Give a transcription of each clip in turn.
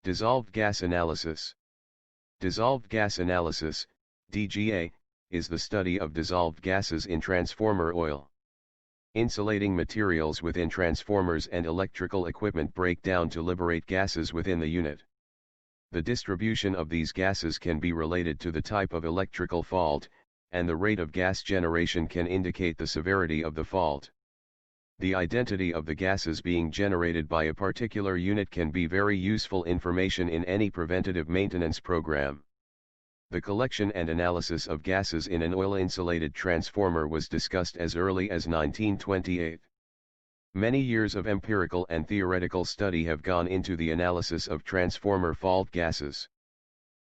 Dissolved gas analysis. Dissolved gas analysis, DGA, is the study of dissolved gases in transformer oil. Insulating materials within transformers and electrical equipment break down to liberate gases within the unit. The distribution of these gases can be related to the type of electrical fault, and the rate of gas generation can indicate the severity of the fault. The identity of the gases being generated by a particular unit can be very useful information in any preventative maintenance program. The collection and analysis of gases in an oil-insulated transformer was discussed as early as 1928. Many years of empirical and theoretical study have gone into the analysis of transformer fault gases.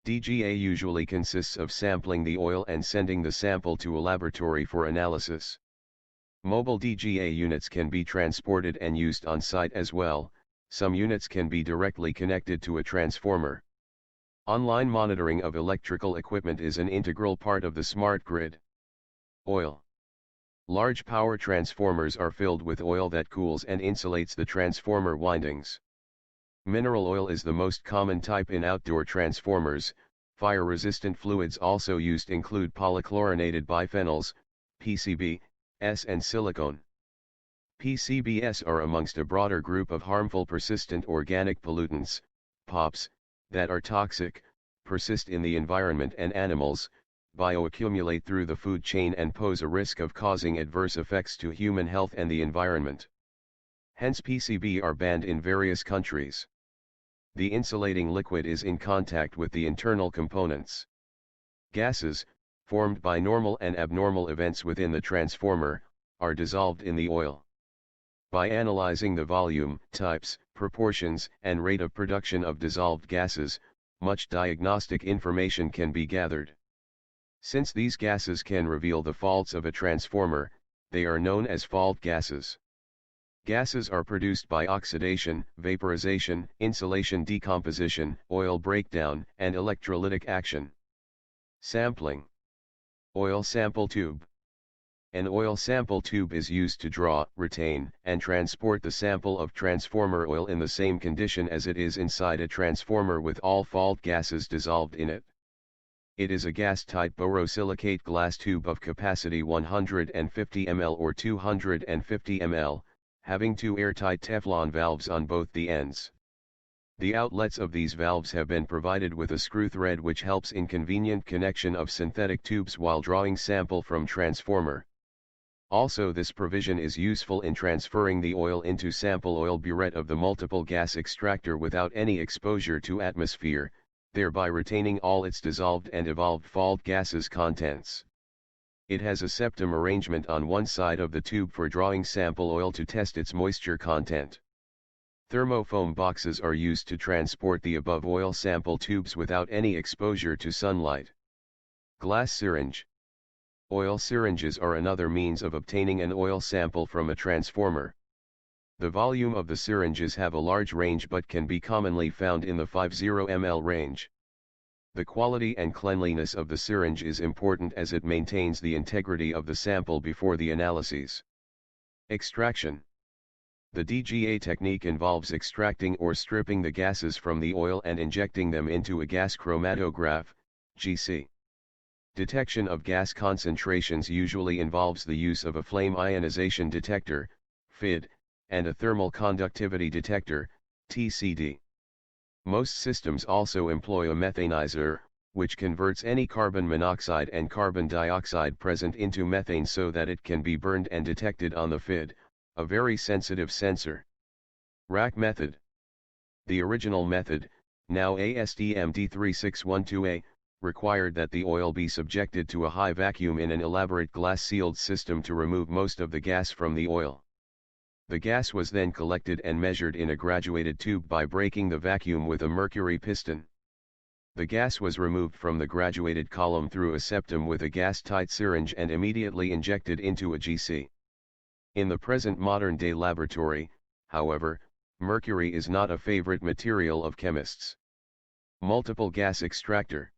DGA usually consists of sampling the oil and sending the sample to a laboratory for analysis. Mobile DGA units can be transported and used on site as well. Some units can be directly connected to a transformer. Online monitoring of electrical equipment is an integral part of the smart grid. Oil. Large power transformers are filled with oil that cools and insulates the transformer windings. Mineral oil is the most common type in outdoor transformers. Fire-resistant fluids also used include polychlorinated biphenyls, PCB, and silicone. PCBs are amongst a broader group of harmful persistent organic pollutants, POPs, that are toxic, persist in the environment and animals, bioaccumulate through the food chain and pose a risk of causing adverse effects to human health and the environment. Hence PCB are banned in various countries. The insulating liquid is in contact with the internal components. Gases, formed by normal and abnormal events within the transformer, are dissolved in the oil. By analyzing the volume, types, proportions, and rate of production of dissolved gases, much diagnostic information can be gathered. Since these gases can reveal the faults of a transformer, they are known as fault gases. Gases are produced by oxidation, vaporization, insulation decomposition, oil breakdown, and electrolytic action. Sampling. Oil sample tube. An oil sample tube is used to draw, retain, and transport the sample of transformer oil in the same condition as it is inside a transformer with all fault gases dissolved in it. It is a gas-tight borosilicate glass tube of capacity 150 ml or 250 ml, having two airtight Teflon valves on both the ends. The outlets of these valves have been provided with a screw thread which helps in convenient connection of synthetic tubes while drawing sample from transformer. Also, this provision is useful in transferring the oil into sample oil burette of the multiple gas extractor without any exposure to atmosphere, thereby retaining all its dissolved and evolved fault gases contents. It has a septum arrangement on one side of the tube for drawing sample oil to test its moisture content. Thermofoam boxes are used to transport the above oil sample tubes without any exposure to sunlight. Glass syringe. Oil syringes are another means of obtaining an oil sample from a transformer. The volume of the syringes have a large range but can be commonly found in the 50 ml range. The quality and cleanliness of the syringe is important as it maintains the integrity of the sample before the analyses. Extraction. The DGA technique involves extracting or stripping the gases from the oil and injecting them into a gas chromatograph, GC. Detection of gas concentrations usually involves the use of a flame ionization detector, FID, and a thermal conductivity detector, TCD. Most systems also employ a methanizer, which converts any carbon monoxide and carbon dioxide present into methane so that it can be burned and detected on the FID, a very sensitive sensor. Rack method. The original method, now ASTM D3612A, required that the oil be subjected to a high vacuum in an elaborate glass-sealed system to remove most of the gas from the oil. The gas was then collected and measured in a graduated tube by breaking the vacuum with a mercury piston. The gas was removed from the graduated column through a septum with a gas-tight syringe and immediately injected into a GC. In the present modern-day laboratory, however, mercury is not a favorite material of chemists. Multiple gas extractor.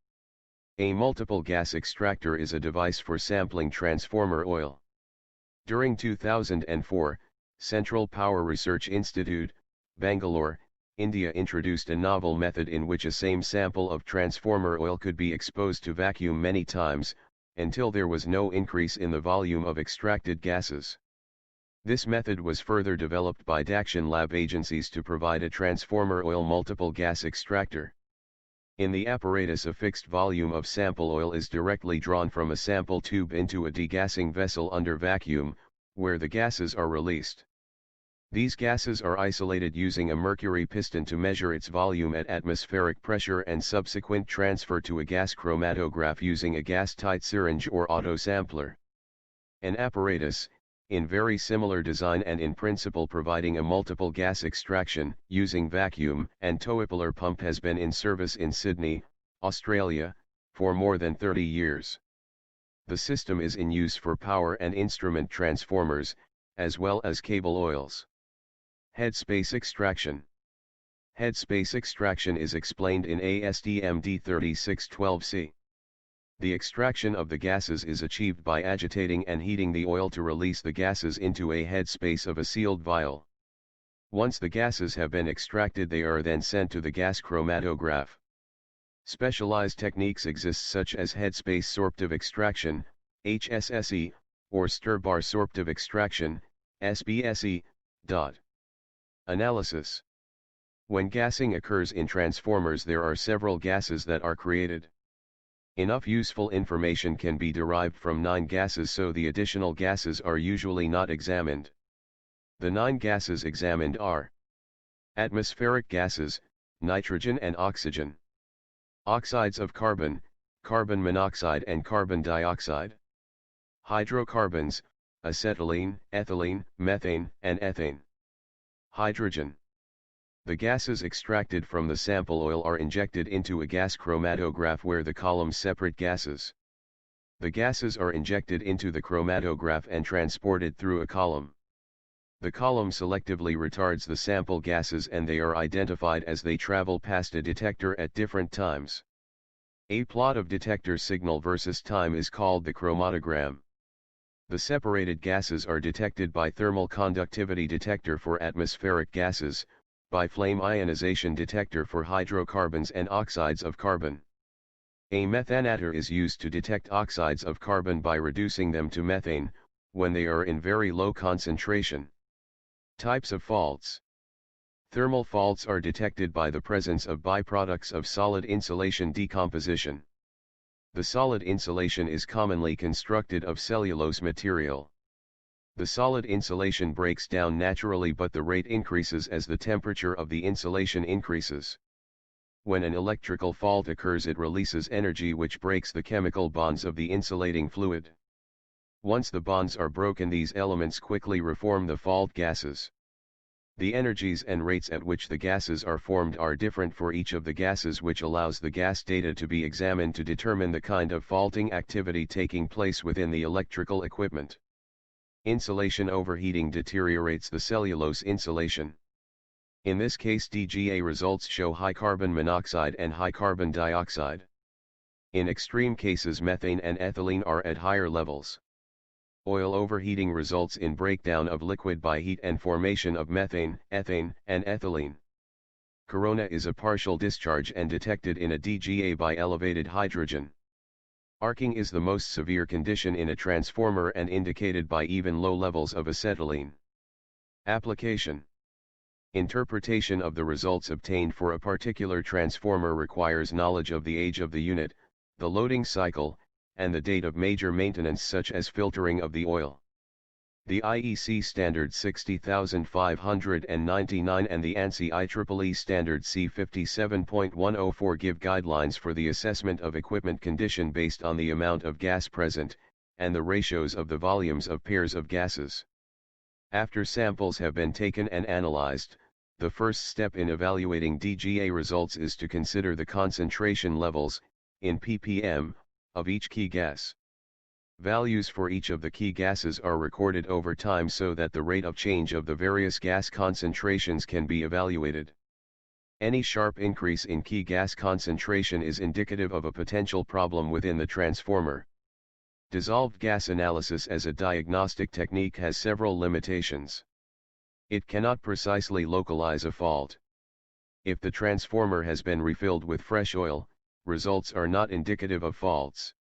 A multiple gas extractor is a device for sampling transformer oil. During 2004, Central Power Research Institute, Bangalore, India introduced a novel method in which a same sample of transformer oil could be exposed to vacuum many times, until there was no increase in the volume of extracted gases. This method was further developed by Dakshin Lab agencies to provide a transformer oil multiple gas extractor. In the apparatus, a fixed volume of sample oil is directly drawn from a sample tube into a degassing vessel under vacuum, where the gases are released. These gases are isolated using a mercury piston to measure its volume at atmospheric pressure and subsequent transfer to a gas chromatograph using a gas-tight syringe or autosampler. An apparatus, in very similar design and in principle providing a multiple gas extraction, using vacuum and Towipiler pump has been in service in Sydney, Australia, for more than 30 years. The system is in use for power and instrument transformers, as well as cable oils. Headspace extraction. Headspace extraction is explained in ASTM D3612C. The extraction of the gases is achieved by agitating and heating the oil to release the gases into a headspace of a sealed vial. Once the gases have been extracted, they are then sent to the gas chromatograph. Specialized techniques exist such as headspace sorptive extraction, HSSE, or stir-bar sorptive extraction, SBSE. Analysis. When gassing occurs in transformers, there are several gases that are created. Enough useful information can be derived from 9 gases, so the additional gases are usually not examined. The 9 gases examined are atmospheric gases, nitrogen and oxygen; oxides of carbon, carbon monoxide and carbon dioxide; hydrocarbons, acetylene, ethylene, methane, and ethane; hydrogen. The gases extracted from the sample oil are injected into a gas chromatograph where the columns separate gases. The gases are injected into the chromatograph and transported through a column. The column selectively retards the sample gases and they are identified as they travel past a detector at different times. A plot of detector signal versus time is called the chromatogram. The separated gases are detected by thermal conductivity detector for atmospheric gases, by flame ionization detector for hydrocarbons and oxides of carbon. A methanator is used to detect oxides of carbon by reducing them to methane, when they are in very low concentration. Types of faults. Thermal faults are detected by the presence of byproducts of solid insulation decomposition. The solid insulation is commonly constructed of cellulose material. The solid insulation breaks down naturally, but the rate increases as the temperature of the insulation increases. When an electrical fault occurs, it releases energy which breaks the chemical bonds of the insulating fluid. Once the bonds are broken, these elements quickly reform the fault gases. The energies and rates at which the gases are formed are different for each of the gases, which allows the gas data to be examined to determine the kind of faulting activity taking place within the electrical equipment. Insulation overheating deteriorates the cellulose insulation. In this case, DGA results show high carbon monoxide and high carbon dioxide. In extreme cases, methane and ethylene are at higher levels. Oil overheating results in breakdown of liquid by heat and formation of methane, ethane, and ethylene. Corona is a partial discharge and detected in a DGA by elevated hydrogen. Arcing is the most severe condition in a transformer and indicated by even low levels of acetylene. Application. Interpretation of the results obtained for a particular transformer requires knowledge of the age of the unit, the loading cycle, and the date of major maintenance such as filtering of the oil. The IEC standard 60599 and the ANSI IEEE standard C57.104 give guidelines for the assessment of equipment condition based on the amount of gas present, and the ratios of the volumes of pairs of gases. After samples have been taken and analyzed, the first step in evaluating DGA results is to consider the concentration levels, in ppm, of each key gas. Values for each of the key gases are recorded over time so that the rate of change of the various gas concentrations can be evaluated. Any sharp increase in key gas concentration is indicative of a potential problem within the transformer. Dissolved gas analysis as a diagnostic technique has several limitations. It cannot precisely localize a fault. If the transformer has been refilled with fresh oil, results are not indicative of faults.